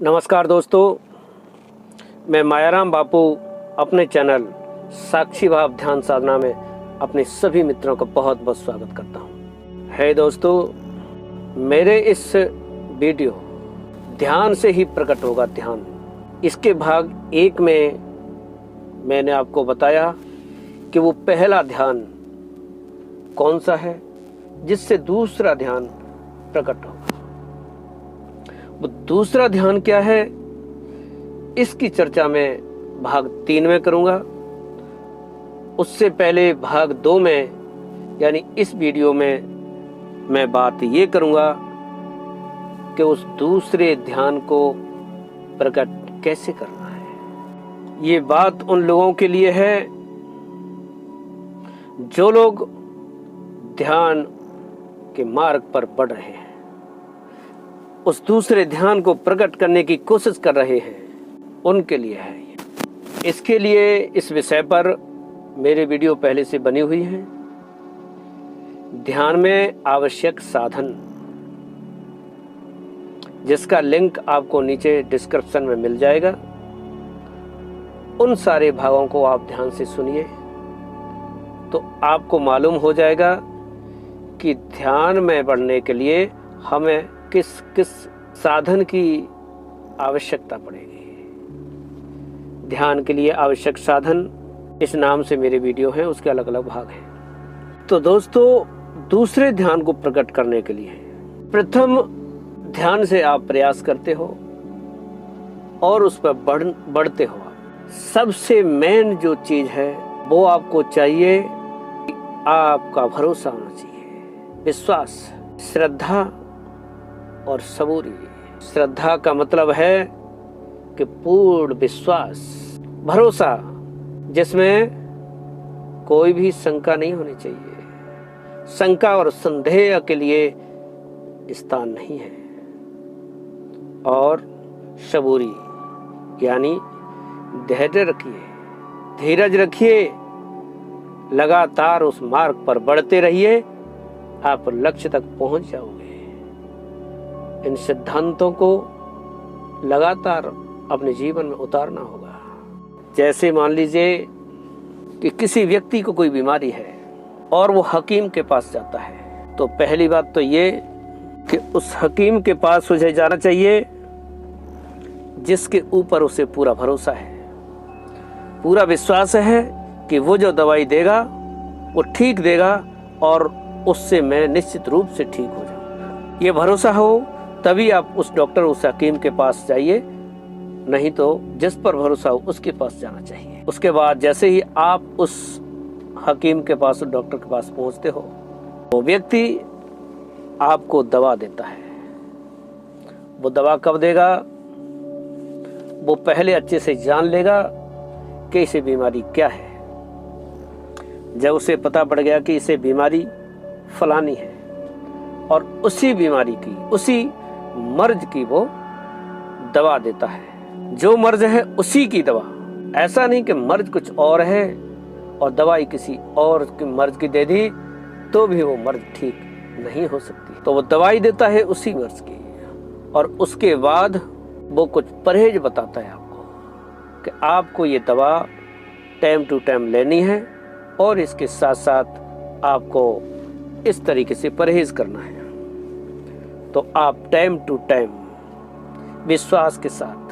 नमस्कार दोस्तों, मैं मायाराम बापू अपने चैनल साक्षी भाव ध्यान साधना में अपने सभी मित्रों का बहुत बहुत स्वागत करता हूँ। है दोस्तों, मेरे इस वीडियो ध्यान से ही प्रकट होगा ध्यान, इसके भाग 1 में मैंने आपको बताया कि वो पहला ध्यान कौन सा है जिससे दूसरा ध्यान प्रकट होगा। वो दूसरा ध्यान क्या है, इसकी चर्चा मैं भाग 3 में करूंगा। उससे पहले भाग 2 में यानी इस वीडियो में मैं बात ये करूंगा कि उस दूसरे ध्यान को प्रकट कैसे करना है। ये बात उन लोगों के लिए है जो लोग ध्यान के मार्ग पर बढ़ रहे हैं, उस दूसरे ध्यान को प्रकट करने की कोशिश कर रहे हैं, उनके लिए है ये। इसके लिए इस विषय पर मेरे वीडियो पहले से बनी हुई हैं। ध्यान में आवश्यक साधन, जिसका लिंक आपको नीचे डिस्क्रिप्शन में मिल जाएगा। उन सारे भागों को आप ध्यान से सुनिए तो आपको मालूम हो जाएगा कि ध्यान में बढ़ने के लिए हमें किस किस साधन की आवश्यकता पड़ेगी। ध्यान के लिए आवश्यक साधन, इस नाम से मेरे वीडियो हैं, उसके अलग अलग भाग हैं। तो दोस्तों, दूसरे ध्यान को प्रकट करने के लिए प्रथम ध्यान से आप प्रयास करते हो और उस पर बढ़ते हो। सबसे मेन जो चीज है वो आपको चाहिए, आपका भरोसा होना चाहिए, विश्वास, श्रद्धा और सबूरी। श्रद्धा का मतलब है कि पूर्ण विश्वास, भरोसा, जिसमें कोई भी शंका नहीं होनी चाहिए। शंका और संदेह के लिए स्थान नहीं है। और सबूरी यानी धैर्य रखिए, धीरज रखिए, लगातार उस मार्ग पर बढ़ते रहिए, आप लक्ष्य तक पहुंच जाओगे। इन सिद्धांतों को लगातार अपने जीवन में उतारना होगा। जैसे मान लीजिए कि किसी व्यक्ति को कोई बीमारी है और वो हकीम के पास जाता है, तो पहली बात तो ये कि उस हकीम के पास उसे जाना चाहिए जिसके ऊपर उसे पूरा भरोसा है, पूरा विश्वास है कि वो जो दवाई देगा वो ठीक देगा और उससे मैं निश्चित रूप से ठीक हो जाऊंगा। ये भरोसा हो तभी आप उस डॉक्टर, उस हकीम के पास जाइए, नहीं तो जिस पर भरोसा हो उसके पास जाना चाहिए। उसके बाद जैसे ही आप उस हकीम के पास, उस डॉक्टर के पास पहुंचते हो, वो व्यक्ति आपको दवा देता है। वो दवा कब देगा, वो पहले अच्छे से जान लेगा कि इसे बीमारी क्या है। जब उसे पता पड़ गया कि इसे बीमारी फलानी है और उसी बीमारी की, उसी मर्ज की वो दवा देता है, जो मर्ज है उसी की दवा। ऐसा नहीं कि मर्ज कुछ और है और दवाई किसी और की मर्ज की दे दी तो भी वो मर्ज ठीक नहीं हो सकती। तो वो दवाई देता है उसी मर्ज की, और उसके बाद वो कुछ परहेज बताता है आपको कि आपको ये दवा टाइम टू टाइम लेनी है और इसके साथ साथ आपको इस तरीके से परहेज करना है। तो आप टाइम टू टाइम विश्वास के साथ,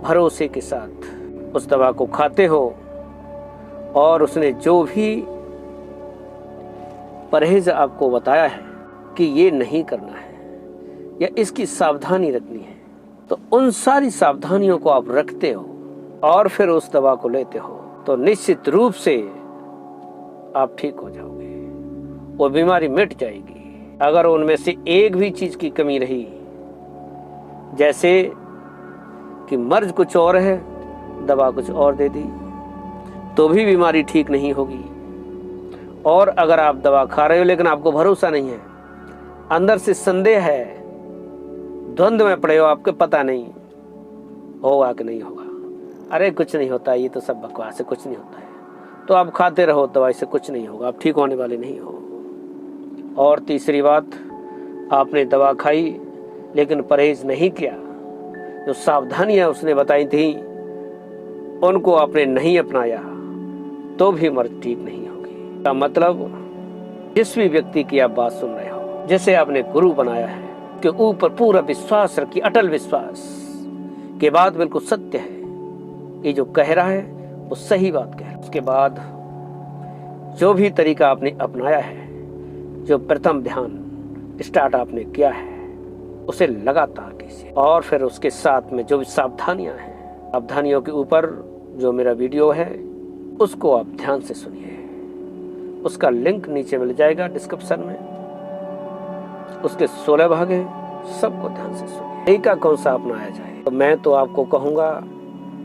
भरोसे के साथ उस दवा को खाते हो और उसने जो भी परहेज आपको बताया है कि ये नहीं करना है या इसकी सावधानी रखनी है, तो उन सारी सावधानियों को आप रखते हो और फिर उस दवा को लेते हो, तो निश्चित रूप से आप ठीक हो जाओगे, वो बीमारी मिट जाएगी। अगर उनमें से एक भी चीज की कमी रही, जैसे कि मर्ज कुछ और है, दवा कुछ और दे दी, तो भी बीमारी ठीक नहीं होगी। और अगर आप दवा खा रहे हो लेकिन आपको भरोसा नहीं है, अंदर से संदेह है, द्वंद्व में पड़े हो, आपको पता नहीं होगा कि नहीं होगा, अरे कुछ नहीं होता, ये तो सब बकवास है, कुछ नहीं होता है, तो आप खाते रहो, दवाई से कुछ नहीं होगा, आप ठीक होने वाले नहीं हो। और तीसरी बात, आपने दवा खाई लेकिन परहेज नहीं किया, जो सावधानियां उसने बताई थी उनको आपने नहीं अपनाया तो भी मर्ज ठीक नहीं होगी। का मतलब जिस भी व्यक्ति की आप बात सुन रहे हो, जिसे आपने गुरु बनाया है, के ऊपर पूरा विश्वास रखिए, अटल विश्वास के बात बिल्कुल सत्य है, ये जो कह रहा है वो सही बात कह रहा है। उसके बाद जो भी तरीका आपने अपनाया है, जो प्रथम ध्यान स्टार्ट आपने किया है, उसे लगातार कीजिए और फिर उसके साथ में जो भी सावधानियां हैं, सावधानियों के ऊपर जो मेरा वीडियो है उसको आप ध्यान से सुनिए। उसका लिंक नीचे मिल जाएगा डिस्क्रिप्शन में, उसके 16 भाग हैं, सबको ध्यान से सुनिए। तरीका कौन सा अपनाया जाए, तो मैं तो आपको कहूंगा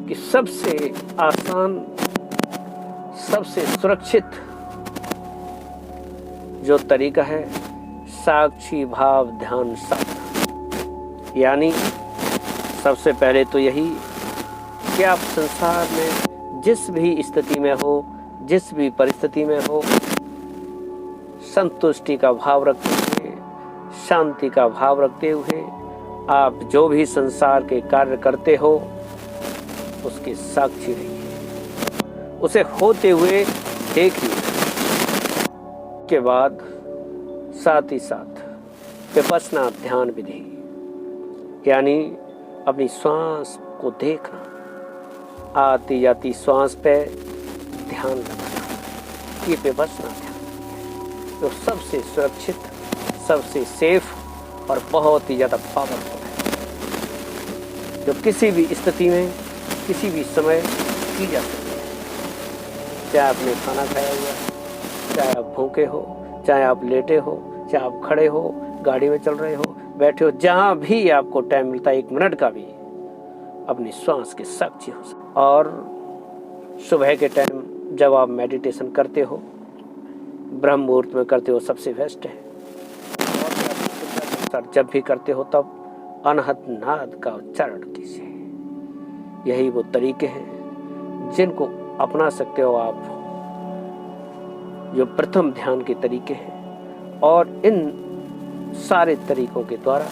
कि सबसे आसान, सबसे सुरक्षित जो तरीका है साक्षी भाव ध्यान साधना। यानी सबसे पहले तो यही कि आप संसार में जिस भी स्थिति में हो, जिस भी परिस्थिति में हो, संतुष्टि का भाव रखते हुए, शांति का भाव रखते हुए आप जो भी संसार के कार्य करते हो उसके साक्षी रहिए, उसे होते हुए देखिए। के बाद साथ ही साथ विपश्यना ध्यान विधि, यानी अपनी श्वास को देखना, आती जाती श्वास पे ध्यान लगाना, ये विपश्यना ध्यान तो सबसे सुरक्षित, सबसे सेफ और बहुत ही ज़्यादा पावरफुल है, जो किसी भी स्थिति में किसी भी समय की जा सकती है। चाहे आपने खाना खाया हुआ है, चाहे आप भूखे हो, चाहे आप लेटे हो, चाहे आप खड़े हो, गाड़ी में चल रहे हो, बैठे हो, जहाँ भी आपको टाइम मिलता है 1 मिनट का भी अपनी श्वास के साक्षी हो सकते। और सुबह के टाइम जब आप मेडिटेशन करते हो, ब्रह्म मुहूर्त में करते हो, सबसे बेस्ट है। और जब भी करते हो तब अनहद नाद का उच्चारण कीजिए। यही वो तरीके हैं जिनको अपना सकते हो आप, जो प्रथम ध्यान के तरीके हैं। और इन सारे तरीकों के द्वारा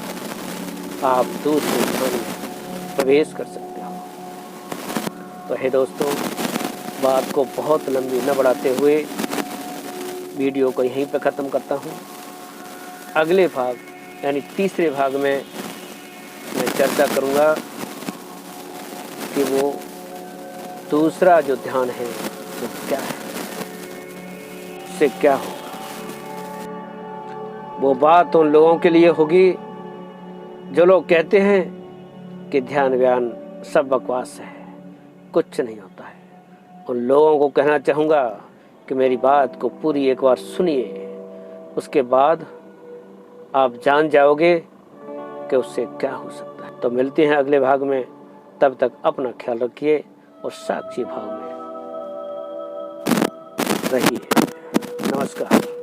आप दूसरे ध्यान में प्रवेश कर सकते हो। तो हे दोस्तों, बात को बहुत लंबी न बढ़ाते हुए वीडियो को यहीं पर ख़त्म करता हूँ। अगले भाग यानी तीसरे भाग में मैं चर्चा करूँगा कि वो दूसरा जो ध्यान है वो क्या है, उससे क्या होगा। वो बात उन लोगों के लिए होगी जो लोग कहते हैं कि ध्यान व्यान सब बकवास है, कुछ नहीं होता है। उन लोगों को कहना चाहूँगा कि मेरी बात को पूरी एक बार सुनिए, उसके बाद आप जान जाओगे कि उससे क्या हो सकता है। तो मिलते हैं अगले भाग में, तब तक अपना ख्याल रखिए और साक्षी भाव में रहिए। नमस्कार।